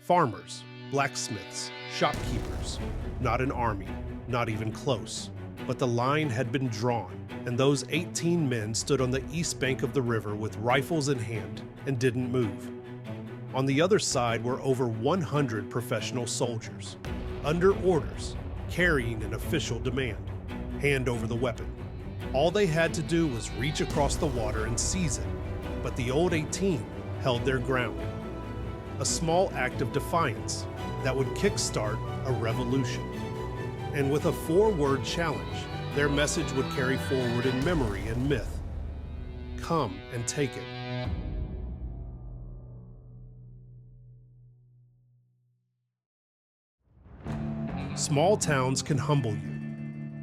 Farmers, blacksmiths, shopkeepers. Not an army, not even close. But the line had been drawn, and those 18 men stood on the east bank of the river with rifles in hand and didn't move. On the other side were over 100 professional soldiers, under orders, carrying an official demand: hand over the weapon. All they had to do was reach across the water and seize it, but the old 18 held their ground. A small act of defiance that would kickstart a revolution. And with a 4-word challenge, their message would carry forward in memory and myth. Come and take it. Small towns can humble you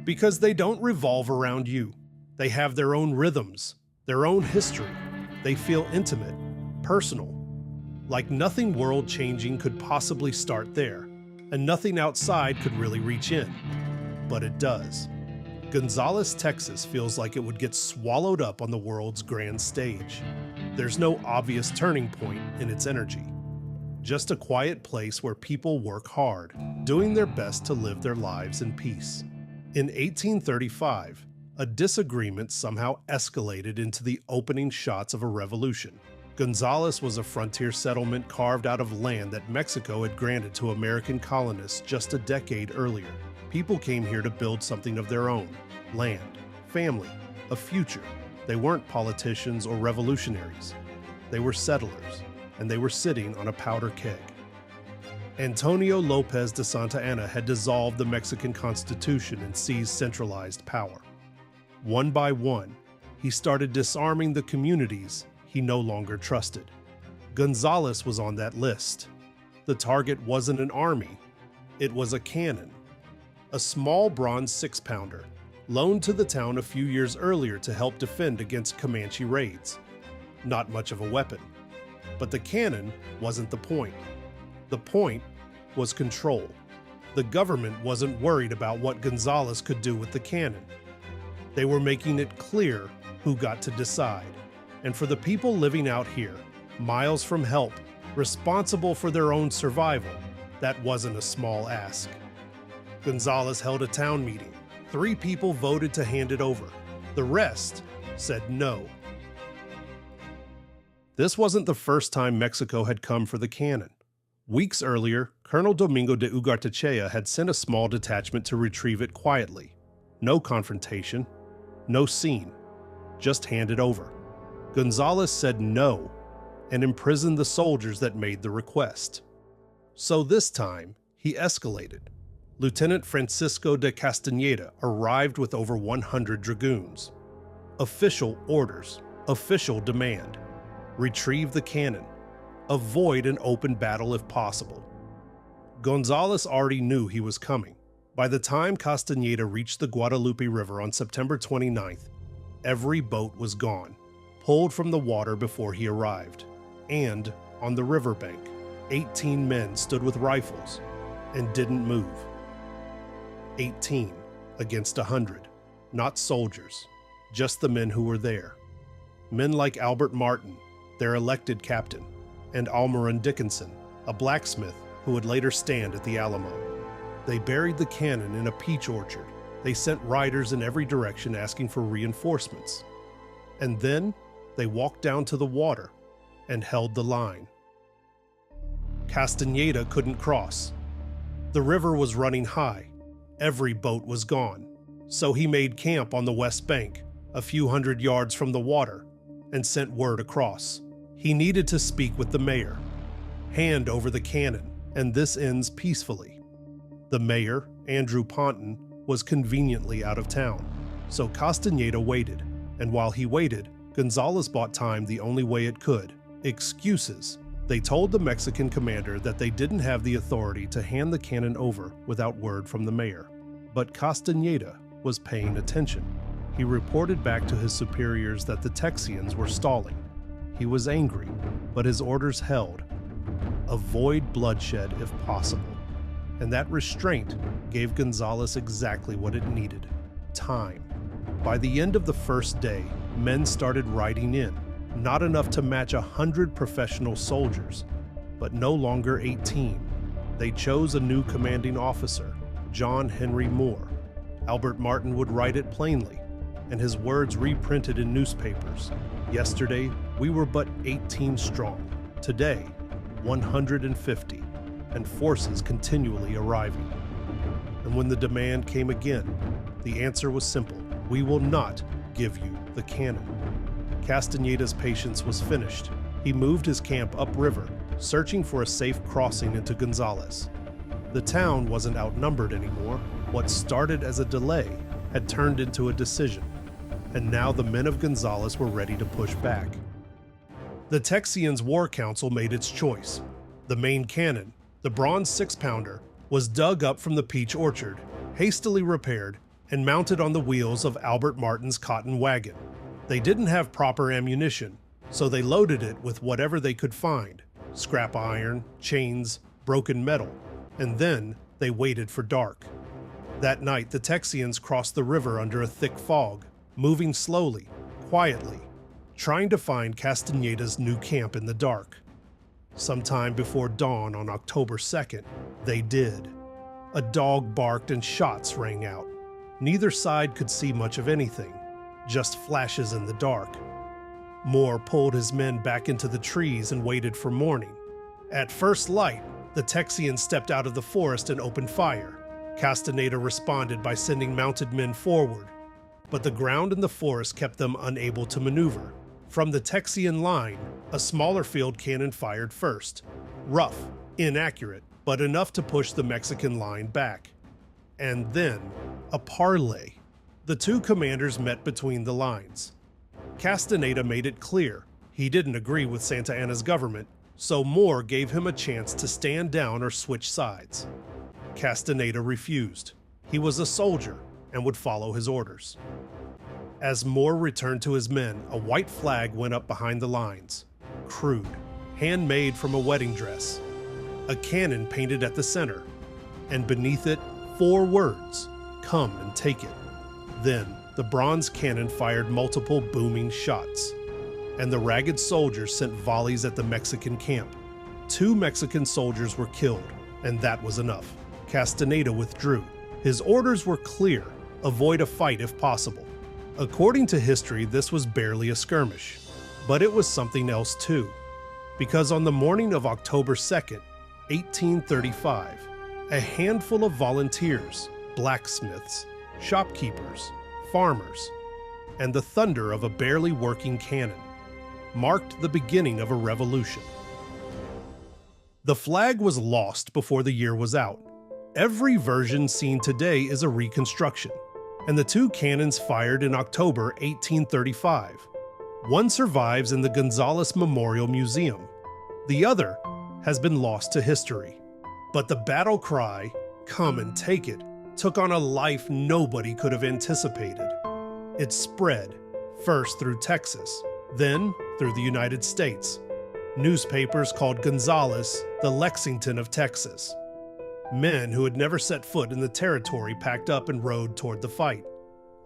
because they don't revolve around you. They have their own rhythms, their own history. They feel intimate, personal, like nothing world-changing could possibly start there, and nothing outside could really reach in. But it does. Gonzales, Texas feels like it would get swallowed up on the world's grand stage. There's no obvious turning point in its energy. Just a quiet place where people work hard, doing their best to live their lives in peace. In 1835, a disagreement somehow escalated into the opening shots of a revolution. Gonzales was a frontier settlement carved out of land that Mexico had granted to American colonists just a decade earlier. People came here to build something of their own: land, family, a future. They weren't politicians or revolutionaries. They were settlers, and they were sitting on a powder keg. Antonio Lopez de Santa Anna had dissolved the Mexican Constitution and seized centralized power. One by one, he started disarming the communities he no longer trusted. Gonzales was on that list. The target wasn't an army, it was a cannon. A small bronze 6-pounder, loaned to the town a few years earlier to help defend against Comanche raids. Not much of a weapon. But the cannon wasn't the point. The point was control. The government wasn't worried about what Gonzales could do with the cannon. They were making it clear who got to decide. And for the people living out here, miles from help, responsible for their own survival, that wasn't a small ask. Gonzales held a town meeting. 3 people voted to hand it over. The rest said no. This wasn't the first time Mexico had come for the cannon. Weeks earlier, Colonel Domingo de Ugartechea had sent a small detachment to retrieve it quietly. No confrontation, no scene, just hand it over. Gonzales said no and imprisoned the soldiers that made the request. So this time, he escalated. Lieutenant Francisco de Castañeda arrived with over 100 dragoons. Official orders, official demand: retrieve the cannon, avoid an open battle if possible. Gonzales already knew he was coming. By the time Castañeda reached the Guadalupe River on September 29th, every boat was gone, pulled from the water before he arrived. And on the riverbank, 18 men stood with rifles and didn't move. 18 against 100, not soldiers, just the men who were there. Men like Albert Martin, their elected captain, and Almoran Dickinson, a blacksmith who would later stand at the Alamo. They buried the cannon in a peach orchard. They sent riders in every direction asking for reinforcements. And then they walked down to the water and held the line. Castañeda couldn't cross. The river was running high. Every boat was gone. So he made camp on the west bank, a few hundred yards from the water, and sent word across. He needed to speak with the mayor. Hand over the cannon, and this ends peacefully. The mayor, Andrew Ponton, was conveniently out of town, so Castañeda waited, and while he waited, Gonzales bought time the only way it could: excuses. They told the Mexican commander that they didn't have the authority to hand the cannon over without word from the mayor. But Castañeda was paying attention. He reported back to his superiors that the Texians were stalling. He was angry, but his orders held. Avoid bloodshed if possible. And that restraint gave Gonzales exactly what it needed: time. By the end of the first day, men started riding in, not enough to match 100 professional soldiers, but no longer 18. They chose a new commanding officer, John Henry Moore. Albert Martin would write it plainly, and his words reprinted in newspapers. Yesterday, we were but 18 strong. Today, 150, and forces continually arriving. And when the demand came again, the answer was simple: we will not give you the cannon. Castaneda's patience was finished. He moved his camp upriver, searching for a safe crossing into Gonzales. The town wasn't outnumbered anymore. What started as a delay had turned into a decision, and now the men of Gonzales were ready to push back. The Texians' war council made its choice. The main cannon, the bronze 6-pounder, was dug up from the peach orchard, hastily repaired, and mounted on the wheels of Albert Martin's cotton wagon. They didn't have proper ammunition, so they loaded it with whatever they could find: scrap iron, chains, broken metal, and then they waited for dark. That night, the Texians crossed the river under a thick fog, moving slowly, quietly, trying to find Castaneda's new camp in the dark. Sometime before dawn on October 2nd, they did. A dog barked and shots rang out. Neither side could see much of anything, just flashes in the dark. Moore pulled his men back into the trees and waited for morning. At first light, the Texians stepped out of the forest and opened fire. Castaneda responded by sending mounted men forward, but the ground in the forest kept them unable to maneuver. From the Texian line, a smaller field cannon fired first. Rough, inaccurate, but enough to push the Mexican line back. And then, a parley. The two commanders met between the lines. Castaneda made it clear he didn't agree with Santa Anna's government, so Moore gave him a chance to stand down or switch sides. Castaneda refused. He was a soldier and would follow his orders. As Moore returned to his men, a white flag went up behind the lines. Crude, handmade from a wedding dress. A cannon painted at the center, and beneath it, 4 words: "Come and take it." Then, the bronze cannon fired multiple booming shots, and the ragged soldiers sent volleys at the Mexican camp. 2 Mexican soldiers were killed, and that was enough. Castaneda withdrew. His orders were clear: avoid a fight if possible. According to history, this was barely a skirmish, but it was something else too, because on the morning of October 2nd, 1835, a handful of volunteers, blacksmiths, shopkeepers, farmers, and the thunder of a barely working cannon marked the beginning of a revolution. The flag was lost before the year was out. Every version seen today is a reconstruction, and the 2 cannons fired in October 1835. One survives in the Gonzales Memorial Museum. The other has been lost to history. But the battle cry, "Come and take it," took on a life nobody could have anticipated. It spread, first through Texas, then through the United States. Newspapers called Gonzales the Lexington of Texas. Men who had never set foot in the territory packed up and rode toward the fight.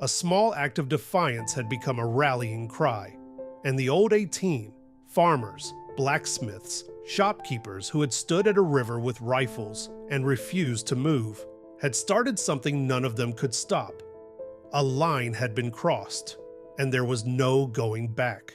A small act of defiance had become a rallying cry, and the old 18, farmers, blacksmiths, shopkeepers who had stood at a river with rifles and refused to move, had started something none of them could stop. A line had been crossed, and there was no going back.